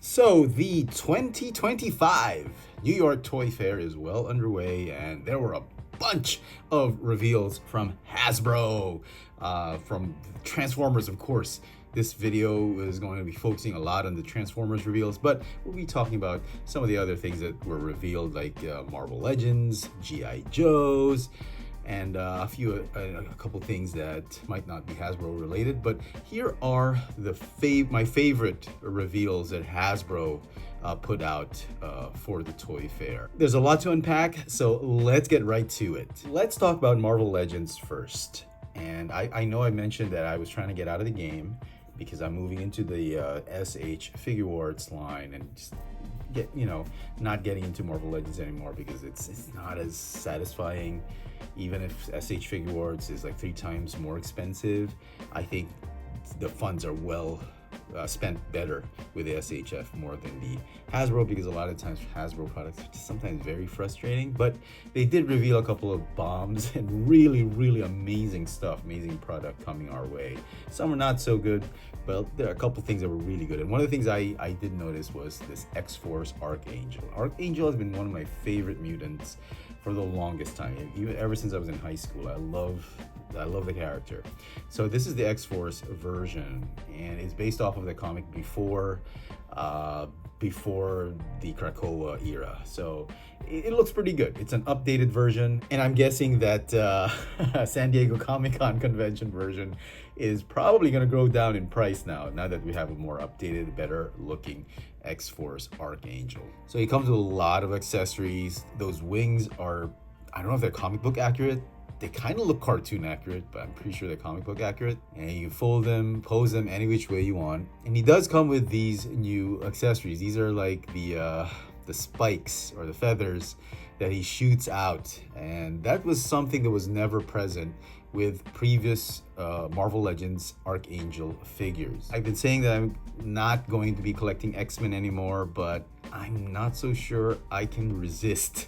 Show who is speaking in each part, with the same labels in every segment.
Speaker 1: So, the 2025 New York Toy Fair is well underway, and there were a bunch of reveals from Hasbro, from Transformers, of course. This video is going to be focusing a lot on the Transformers reveals, but we'll be talking about some of the other things that were revealed, like Marvel Legends, G.I. Joes, and a couple things that might not be Hasbro related. But here are my favorite reveals that Hasbro put out for the Toy Fair. There's a lot to unpack, so let's get right to it. Let's talk about Marvel Legends first. And I know I mentioned that I was trying to get out of the game because I'm moving into the SH Figuarts line and just not getting into Marvel Legends anymore because it's not as satisfying. Even if SH Figuarts is like 3 times more expensive, I think the funds are well spent better with the SHF more than the Hasbro, because a lot of times Hasbro products are sometimes very frustrating. But they did reveal a couple of bombs and really amazing stuff, amazing product coming our way. Some are not so good, but there are a couple things that were really good. And one of the things I did notice was this X-Force Archangel. Archangel has been one of my favorite mutants for the longest time, even ever since I was in high school. I love the character. So this is the X-Force version, and it's based off of the comic before the Krakoa era. So it looks pretty good. It's an updated version, and I'm guessing that San Diego Comic-Con convention version is probably going to go down in price now that we have a more updated, better looking X-Force Archangel. So he comes with a lot of accessories. Those wings are, I don't know if they're comic book accurate. They kind of look cartoon accurate, but I'm pretty sure they're comic book accurate. And you can fold them, pose them any which way you want. And he does come with these new accessories. These are like the spikes or the feathers that he shoots out. And that was something that was never present with previous Marvel Legends Archangel figures. I've been saying that I'm not going to be collecting X-Men anymore, but I'm not so sure I can resist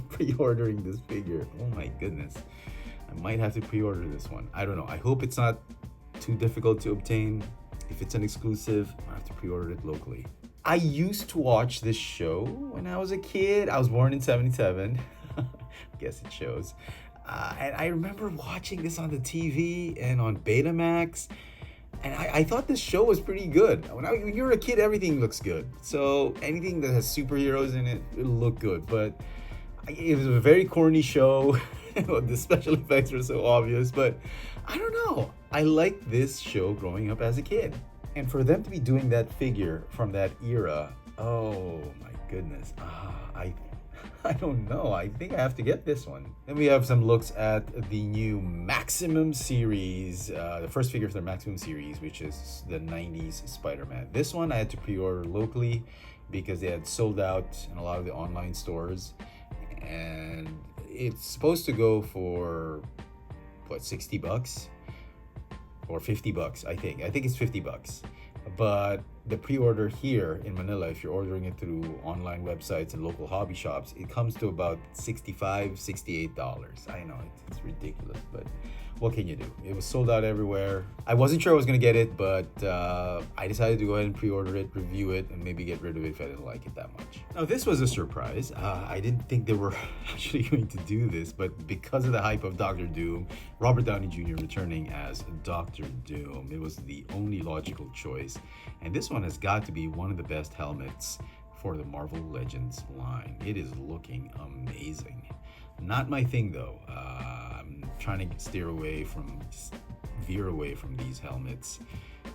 Speaker 1: pre-ordering this figure. Oh my goodness. I might have to pre-order this one. I don't know. I hope it's not too difficult to obtain. If it's an exclusive, I'll have to pre-order it locally. I used to watch this show when I was a kid. I was born in 77. I guess it shows. And I remember watching this on the TV and on Betamax, and I thought this show was pretty good. When you're a kid, everything looks good. So anything that has superheroes in it, it'll look good. But it was a very corny show. The special effects were so obvious, but I don't know. I liked this show growing up as a kid. And for them to be doing that figure from that era, oh my goodness. I don't know. I think I have to get this one. Then we have some looks at the new Maximum series, the first figure for the Maximum series, which is the 90s Spider-Man. This one I had to pre-order locally because they had sold out in a lot of the online stores. And it's supposed to go for, what, $60? Or $50, I think. I think it's $50. But the pre-order here in Manila, if you're ordering it through online websites and local hobby shops, it comes to about $65, $68. I know it's ridiculous, but what can you do? It was sold out everywhere. I wasn't sure I was going to get it, but I decided to go ahead and pre-order it, review it, and maybe get rid of it if I didn't like it that much. Now, this was a surprise. I didn't think they were actually going to do this, but because of the hype of Dr. Doom, Robert Downey Jr. returning as Dr. Doom, it was the only logical choice. And this one has got to be one of the best helmets for the Marvel Legends line. It is looking amazing. Not my thing though. I'm trying to veer away from these helmets.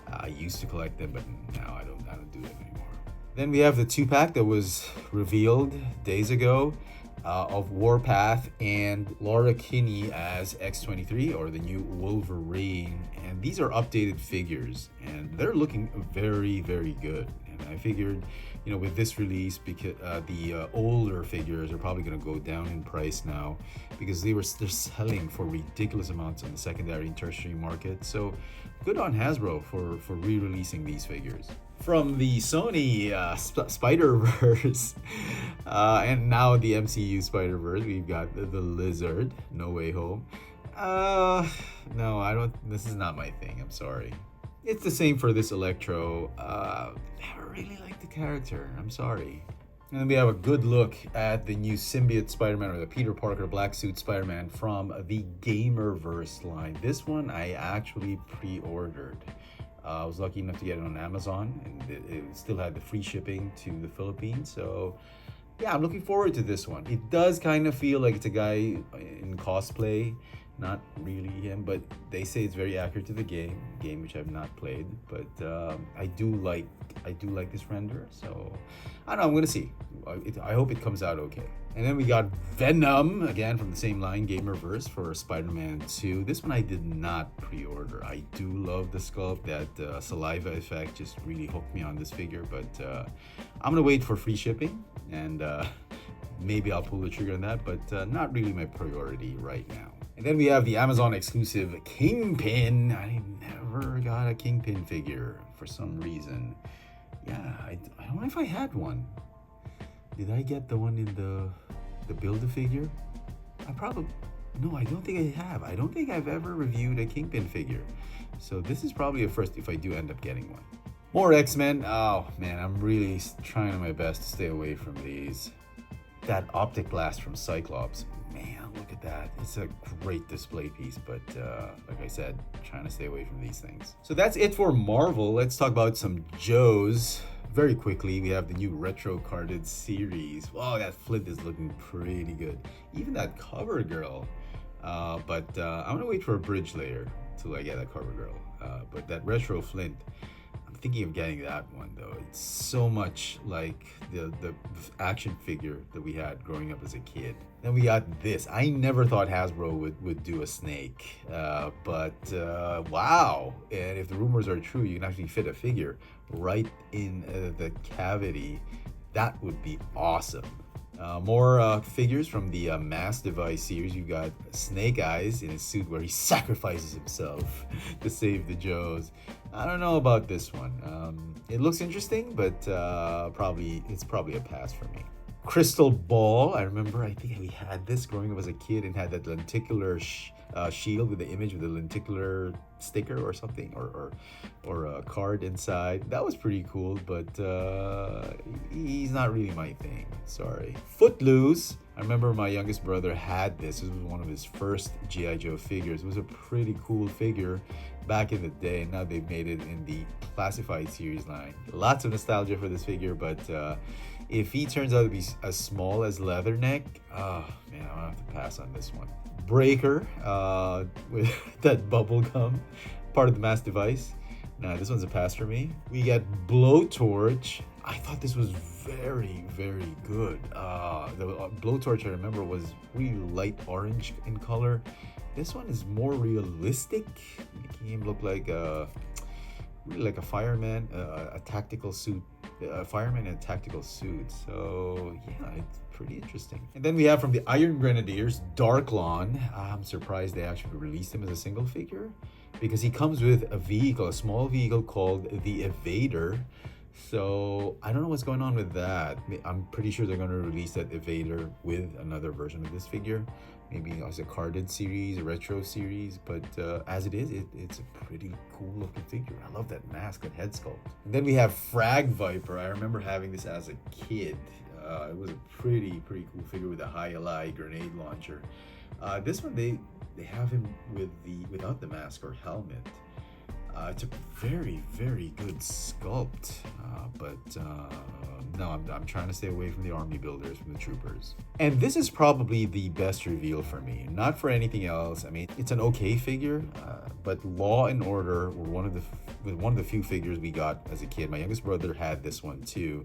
Speaker 1: I used to collect them, but now I don't do it anymore. Then we have the 2-pack that was revealed days ago of Warpath and Laura Kinney as X-23, or the new Wolverine. And these are updated figures, and they're looking very good. And I figured, with this release, because the older figures are probably going to go down in price now, because they're selling for ridiculous amounts on the secondary and tertiary market. So good on Hasbro for re-releasing these figures. From the Sony Spider-Verse and now the MCU Spider-Verse, we've got the Lizard, No Way Home. No, I don't. This is not my thing. I'm sorry. It's the same for this Electro. Never really like the character. I'm sorry. And then we have a good look at the new symbiote Spider-Man, or the Peter Parker black suit Spider-Man from the Gamerverse line. This one I actually pre-ordered. I was lucky enough to get it on Amazon, and it still had the free shipping to the Philippines. So yeah, I'm looking forward to this one. It does kind of feel like it's a guy in cosplay. Not really him, but they say it's very accurate to the game which I've not played. But I do like this render, so I don't know. I'm gonna see. I hope it comes out okay. And then we got Venom again from the same line, Gamerverse, for Spider-Man 2. This one I did not pre-order. I do love the sculpt. That saliva effect just really hooked me on this figure. But I'm gonna wait for free shipping, and maybe I'll pull the trigger on that. But not really my priority right now. And then we have the Amazon exclusive Kingpin. I never got a Kingpin figure for some reason. Yeah, I don't know if I had one. Did I get the one in the Build-A-Figure? No, I don't think I have. I don't think I've ever reviewed a Kingpin figure. So this is probably a first if I do end up getting one. More X-Men. Oh man, I'm really trying my best to stay away from these. That optic blast from Cyclops. Man, look at that. It's a great display piece, but like I said, trying to stay away from these things. So that's it for Marvel. Let's talk about some Joes. Very quickly, we have the new retro carded series. Wow, that Flint is looking pretty good. Even that cover girl. But I'm gonna wait for a bridge layer till I get that cover girl. But that retro Flint, I'm thinking of getting that one though. It's so much like the action figure that we had growing up as a kid. Then we got this. I never thought Hasbro would do a snake, but wow! And if the rumors are true, you can actually fit a figure right in the cavity. That would be awesome. More figures from the M.A.S.K device series. You've got Snake Eyes in his suit where he sacrifices himself to save the Joes. I don't know about this one. It looks interesting, but it's probably a pass for me. Crystal Ball. I think we had this growing up as a kid and had that lenticular shield with the image with the lenticular sticker or something, or a card inside. That was pretty cool, but he's not really my thing. Sorry. Footloose. I remember my youngest brother had this. This was one of his first G.I.Joe figures. It was a pretty cool figure back in the day, and now they've made it in the classified series line. Lots of nostalgia for this figure, but if he turns out to be as small as Leatherneck, oh man, I'm gonna have to pass on this one. Breaker, with that bubble gum, part of the M.A.S.K device. Nah, this one's a pass for me. We got Blowtorch. I thought this was very, very good. The Blowtorch I remember was really light orange in color. This one is more realistic, making him look like really like a fireman, a tactical suit. A fireman in a tactical suit. So yeah, it's pretty interesting. And then we have from the Iron Grenadiers, Darklon. I'm surprised they actually released him as a single figure, because he comes with a vehicle, a small vehicle called the Evader. So I don't know what's going on with that. I'm pretty sure they're going to release that Evader with another version of this figure, maybe as a carded series, a retro series. But as it is, it's a pretty cool looking figure. I love that mask, that head sculpt. And then we have Frag Viper. I remember having this as a kid. It was a pretty cool figure with a high-ali grenade launcher. This one they have him without the mask or helmet. It's a very good sculpt, but no, I'm trying to stay away from the army builders, from the troopers. And this is probably the best reveal for me, not for anything else. I mean, it's an okay figure, but Law and Order were one of the few figures we got as a kid. My youngest brother had this one too,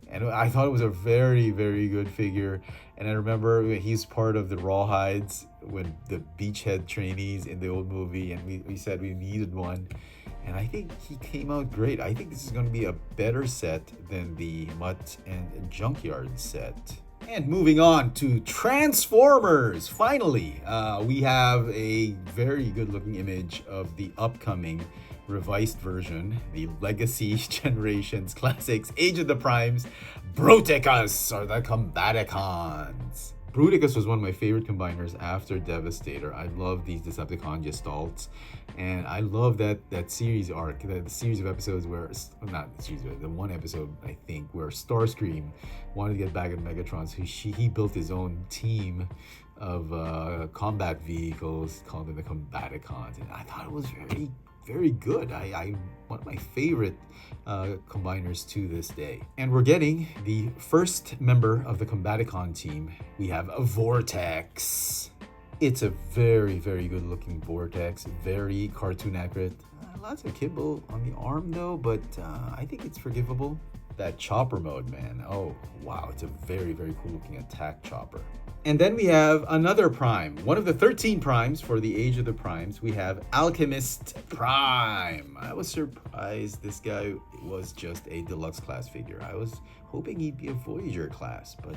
Speaker 1: and I thought it was a very good figure. And I remember he's part of the Rawhides, when the Beachhead trainees in the old movie, and we said we needed one. And I think he came out great. I think this is going to be a better set than the Mutt and Junkyard set. And moving on to Transformers. Finally, we have a very good looking image of the upcoming revised version, the Legacy Generations Classics Age of the Primes Vortex, or the Combaticons. Bruticus was one of my favorite combiners after Devastator. I love these Decepticon Gestalts, and I love that series arc, the series of episodes where, not the series, the one episode I think where Starscream wanted to get back at Megatron, so he built his own team of combat vehicles called the Combaticons, and I thought it was very good. I one of my favorite combiners to this day. And we're getting the first member of the Combaticon team. We have a Vortex. It's a very good looking Vortex, very cartoon accurate. Lots of kibble on the arm though, but I think it's forgivable. That chopper mode, man. Oh wow, it's a very cool looking attack chopper. And then we have another Prime, one of the 13 Primes for the Age of the Primes. We have Alchemist Prime. I was surprised this guy was just a deluxe class figure. I was hoping he'd be a Voyager class, but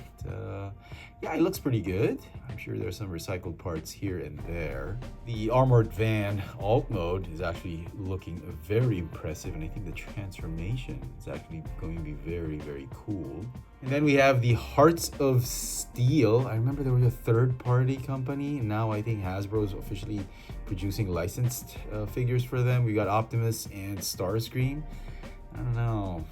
Speaker 1: yeah, he looks pretty good. I'm sure there's some recycled parts here and there. The Armored Van alt mode is actually looking very impressive, and I think the transformation is actually going to be very cool. And then we have the Hearts of Steel. I remember there was a third-party company, and now I think Hasbro is officially producing licensed figures for them. We got Optimus and Starscream. I don't know.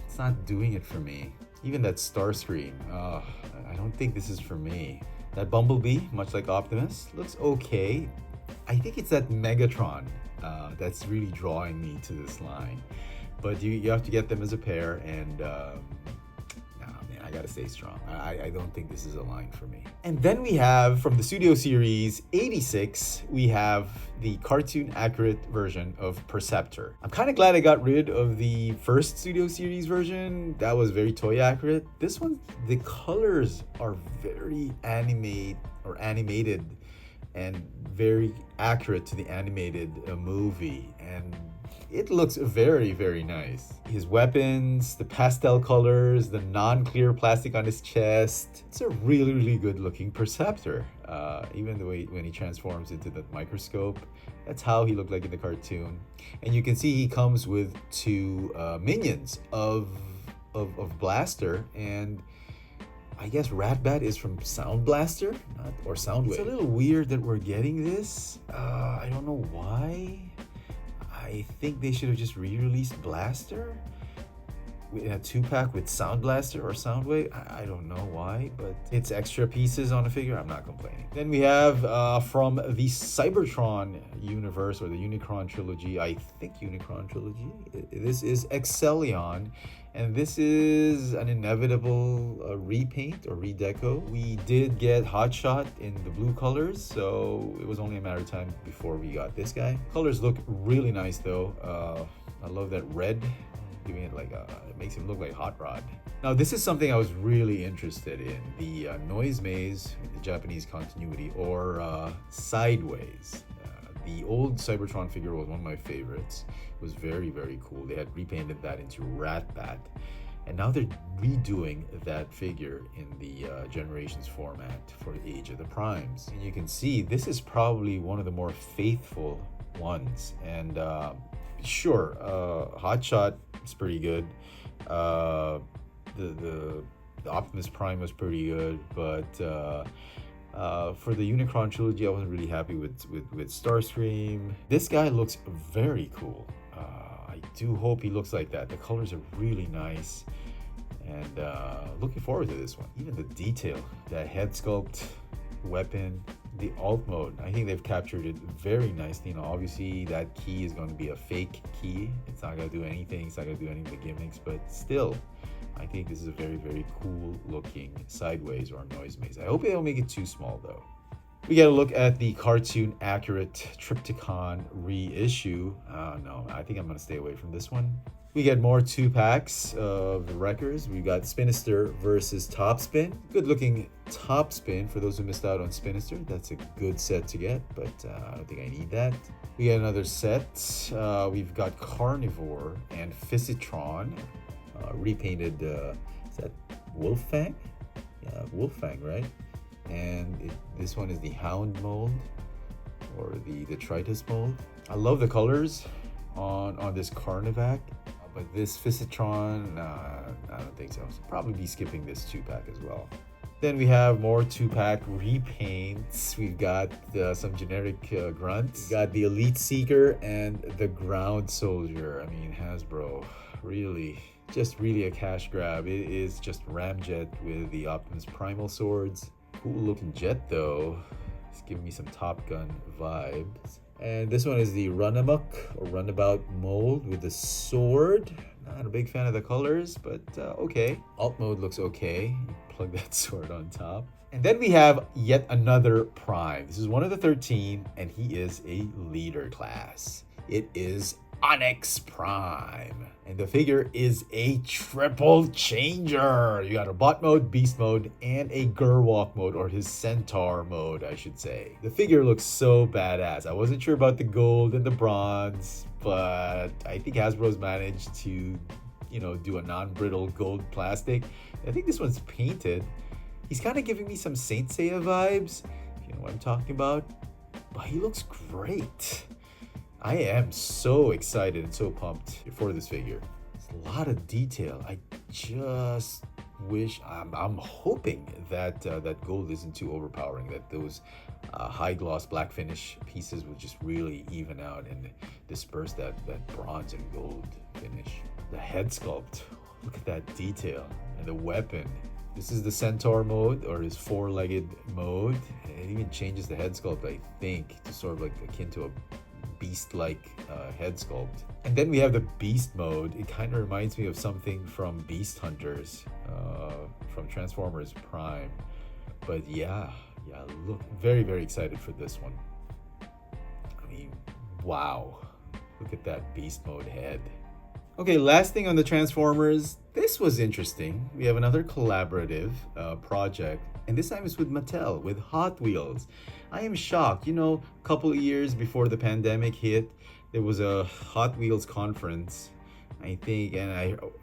Speaker 1: It's not doing it for me. Even that Starscream, I don't think this is for me. That Bumblebee, much like Optimus, looks okay. I think it's that Megatron that's really drawing me to this line. But you have to get them as a pair, and I gotta stay strong. I don't think this is a line for me. And then we have, from the Studio Series 86, we have the cartoon accurate version of Perceptor. I'm kind of glad I got rid of the first Studio Series version. That was very toy accurate. This one, the colors are very animated and very accurate to the animated movie. And it looks very nice. His weapons, the pastel colors, the non-clear plastic on his chest. It's a really good looking Perceptor. Even the way when he transforms into that microscope, that's how he looked like in the cartoon. And you can see he comes with two minions of Blaster, and I guess Ratbat is from Sound Blaster, or Soundwave. It's a little weird that we're getting this. I don't know why. I think they should have just re-released Blaster in a 2-pack with Sound Blaster or Soundwave. I don't know why, but it's extra pieces on a figure. I'm not complaining. Then we have from the Cybertron universe, or the Unicron trilogy, I think Unicron trilogy. This is Excellion, and this is an inevitable repaint or redeco. We did get Hotshot in the blue colors, so it was only a matter of time before we got this guy. Colors look really nice though. I love that red, giving it like it makes him look like Hot Rod. Now this is something I was really interested in, the Noise Maze, the Japanese continuity, or Sideways. The old Cybertron figure was one of my favorites. It was very cool. They had repainted that into Ratbat, and now they're redoing that figure in the Generations format for Age of the Primes. And you can see this is probably one of the more faithful ones. And sure, Hotshot is pretty good. The Optimus Prime was pretty good, but for the Unicron trilogy, I wasn't really happy with Starscream. This guy looks very cool. I do hope he looks like that. The colors are really nice, and looking forward to this one. Even the detail, that head sculpt, weapon, the alt mode, I think they've captured it very nicely. You know, obviously that key is going to be a fake key. It's not going to do anything. It's not going to do any of the gimmicks, but still, I think this is a very cool looking Sideways or Noise Maze. I hope they don't make it too small though. We got to look at the cartoon accurate Triptychon reissue. No, I think I'm going to stay away from this one. We get more 2-packs of the Wreckers. We got Spinister versus Topspin. Good looking Topspin for those who missed out on Spinister. That's a good set to get, but I don't think I need that. We got another set. We've got Carnivore and Physitron. Repainted, is that Wolffang? Yeah, Wolffang, right? And this one is the Hound mold, or the Detritus mold. I love the colors on this Carnivac, but this Physitron, I don't think so. I'll probably be skipping this 2-pack as well. Then we have more 2-pack repaints. We've got some generic grunts. We've got the Elite Seeker and the Ground Soldier. I mean, Hasbro, really, just really a cash grab. It is just Ramjet with the Optimus Primal swords. Cool looking jet though. It's giving me some Top Gun vibes. And this one is the Runamuck or Runabout mold with the sword. Not a big fan of the colors, but okay. Alt mode looks okay. You plug that sword on top. And then we have yet another Prime. This is one of the 13, and he is a leader class. It is Onyx Prime. And the figure is a triple changer. You got a bot mode, beast mode, and a Gerwalk mode, or his centaur mode, I should say. The figure looks so badass. I wasn't sure about the gold and the bronze, but I think Hasbro's managed to, do a non-brittle gold plastic. I think this one's painted. He's kind of giving me some Saint Seiya vibes, if you know what I'm talking about. But he looks great. I am so excited and so pumped for this figure. It's a lot of detail. I just wish, I'm hoping that that gold isn't too overpowering, that those high gloss black finish pieces will just really even out and disperse that bronze and gold finish. The head sculpt, look at that detail. And the weapon. This is the centaur mode, or his four-legged mode. It even changes the head sculpt, I think, to sort of like akin to a beast-like head sculpt. And then we have the beast mode. It kind of reminds me of something from Beast Hunters, from Transformers Prime. But yeah, look, very, very excited for this one. I mean, wow, look at that beast mode head. Okay, last thing on the Transformers. This was interesting. We have another collaborative project, and this time it's with Mattel, with Hot Wheels. I am shocked. A couple of years before the pandemic hit, there was a Hot Wheels conference, I think, and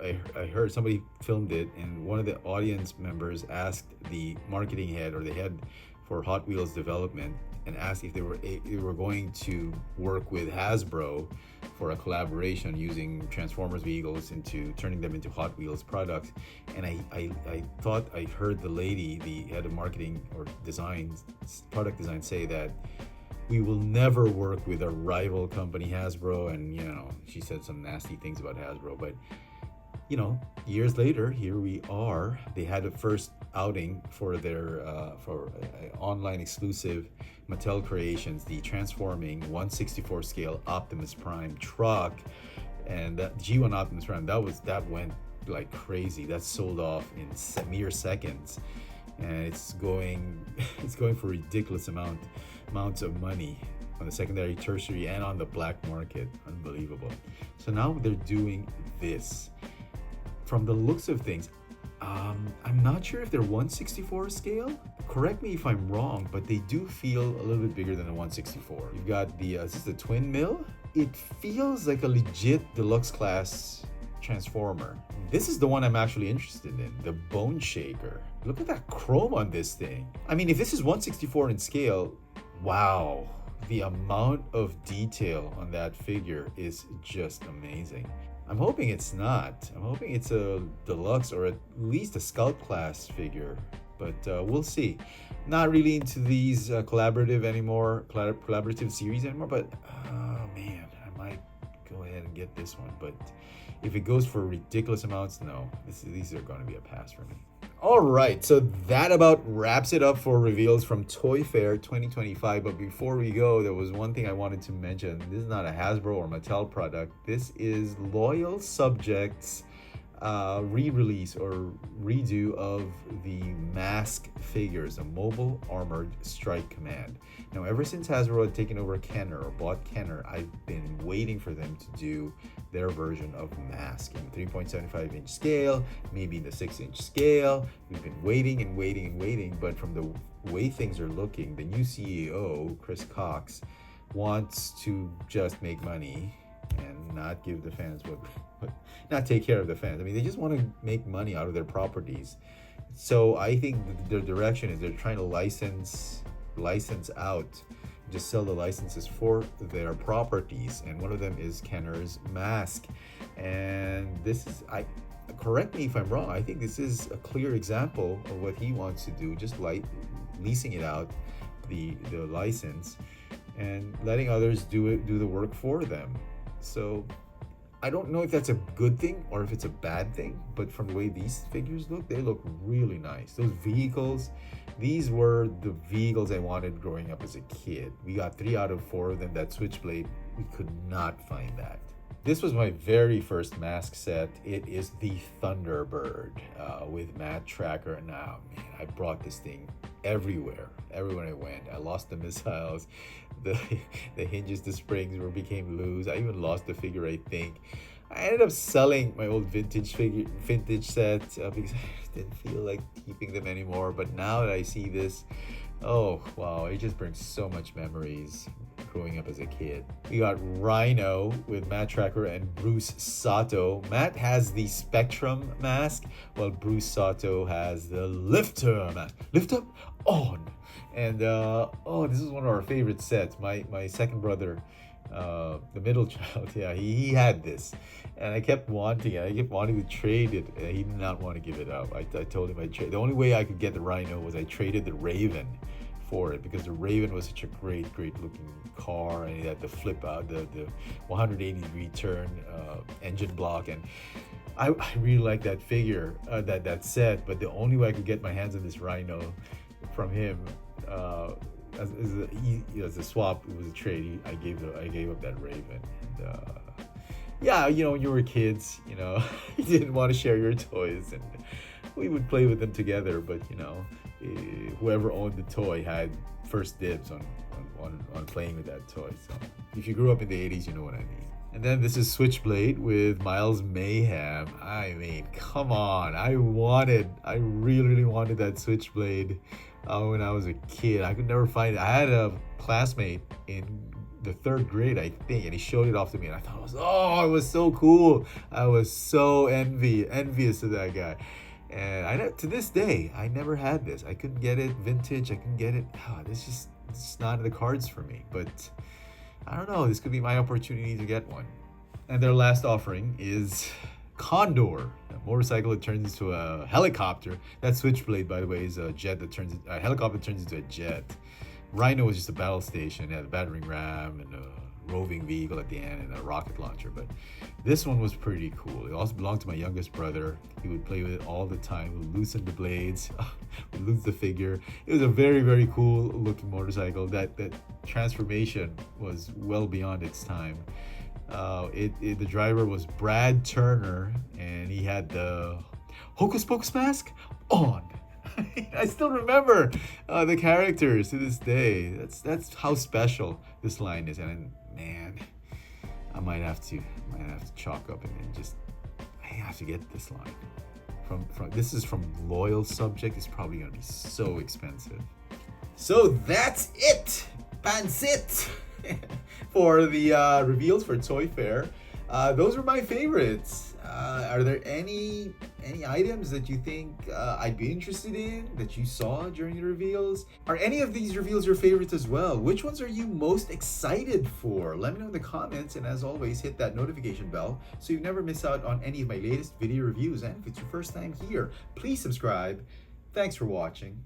Speaker 1: I heard somebody filmed it, and one of the audience members asked the marketing head, or the head for Hot Wheels development, and asked if they were going to work with Hasbro for a collaboration using Transformers vehicles into turning them into Hot Wheels products. And I thought I heard the lady, the head of marketing or design, product design, say that we will never work with a rival company, Hasbro, and she said some nasty things about Hasbro, but years later, here we are. They had a first outing for their online exclusive Mattel creations, the transforming 1/64 scale Optimus Prime truck, and that G1 Optimus Prime, that went like crazy. That sold off in mere seconds, and it's going for ridiculous amounts of money on the secondary, tertiary, and on the black market. Unbelievable. So now they're doing this. From the looks of things, I'm not sure if they're 1/64 scale. Correct me if I'm wrong, but they do feel a little bit bigger than the 1/64. You've got the, is this the twin mill? It feels like a legit deluxe class Transformer. This is the one I'm actually interested in, the Bone Shaker. Look at that chrome on this thing. I mean, if this is 1/64 in scale, wow. The amount of detail on that figure is just amazing. I'm hoping it's not. I'm hoping it's a deluxe or at least a scout class figure, but we'll see. Not really into these collaborative series anymore, but oh man, I might go ahead and get this one. But if it goes for ridiculous amounts, no, these are going to be a pass for me. All right, so that about wraps it up for reveals from Toy Fair 2025. But before we go, there was one thing I wanted to mention. This is not a Hasbro or Mattel product. This is Loyal Subjects re-release or redo of the M.A.S.K figures, a mobile armored strike command. Now, ever since Hasbro had taken over Kenner or bought Kenner, I've been waiting for them to do their version of M.A.S.K in 3.75 inch scale, maybe in the 6-inch scale. We've been waiting, but from the way things are looking, the new CEO, Chris Cox, wants to just make money and not give the fans not take care of the fans. I mean, they just want to make money out of their properties. So I think their direction is they're trying to license out, just sell the licenses for their properties, and one of them is Kenner's M.A.S.K. And this is correct me if I'm wrong. I think this is a clear example of what he wants to do, just like leasing it out, the license, and letting others do the work for them. So I don't know if that's a good thing or if it's a bad thing, but from the way these figures look, they look really nice. Those vehicles, these were the vehicles I wanted growing up as a kid. We got 3 out of 4 of them. That Switchblade, we could not find that. This was my very first M.A.S.K set. It is the Thunderbird with Matt Tracker. Now, man, I brought this thing everywhere I went. I lost the missiles, the hinges, the springs became loose. I even lost the figure, I think. I ended up selling my old vintage set because I didn't feel like keeping them anymore. But now that I see this, oh wow, it just brings so much memories growing up as a kid. We got Rhino with Matt Tracker and Bruce Sato. Matt has the Spectrum mask, while Bruce Sato has the Lifter mask. Lift up, on. And oh, this is one of our favorite sets. My second brother, the middle child, yeah, he had this, and I kept wanting it. I kept wanting to trade it, and he did not want to give it up. I told him I'd trade. The only way I could get the Rhino was I traded the Raven for it, because the Raven was such a great looking car, and it had the flip out, the 180-degree turn engine block, and I really like that figure, that set. But the only way I could get my hands on this Rhino from him, as a swap, it was a trade. I gave up that Raven. And, yeah, you know, when you were kids, you know, you didn't want to share your toys, and we would play with them together. But you know, whoever owned the toy had first dibs on playing with that toy. So if you grew up in the 80s, you know what I mean. And then this is Switchblade with Miles Mayhem. I mean, come on. I really wanted that Switchblade when I was a kid. I could never find it. I had a classmate in the 3rd grade, I think, and he showed it off to me, and I thought it was so cool. I was so envious of that guy. And to this day, I never had this. I couldn't get it vintage. I couldn't get it. It's not in the cards for me. But I don't know. This could be my opportunity to get one. And their last offering is Condor, a motorcycle that turns into a helicopter. That Switchblade, by the way, is a helicopter turns into a jet. Rhino was just a battle station. It had a battering ram and a roving vehicle at the end and a rocket launcher. But this one was pretty cool. It also belonged to my youngest brother. He would play with it all the time. We would loosen the blades, we would lose the figure. It was a very cool looking motorcycle. That transformation was well beyond its time. The driver was Brad Turner, and he had the Hocus Pocus mask on. I still remember the characters to this day. That's how special this line is. And man, I might have to chalk up and I have to get this line. This is from Loyal Subject. It's probably gonna be so expensive. So that's it, Pansit, for the reveals for Toy Fair. Those were my favorites. Are there any items that you think I'd be interested in that you saw during the reveals? Are any of these reveals your favorites as well? Which ones are you most excited for? Let me know in the comments, and as always, hit that notification bell so you never miss out on any of my latest video reviews. And if it's your first time here, please subscribe. Thanks for watching.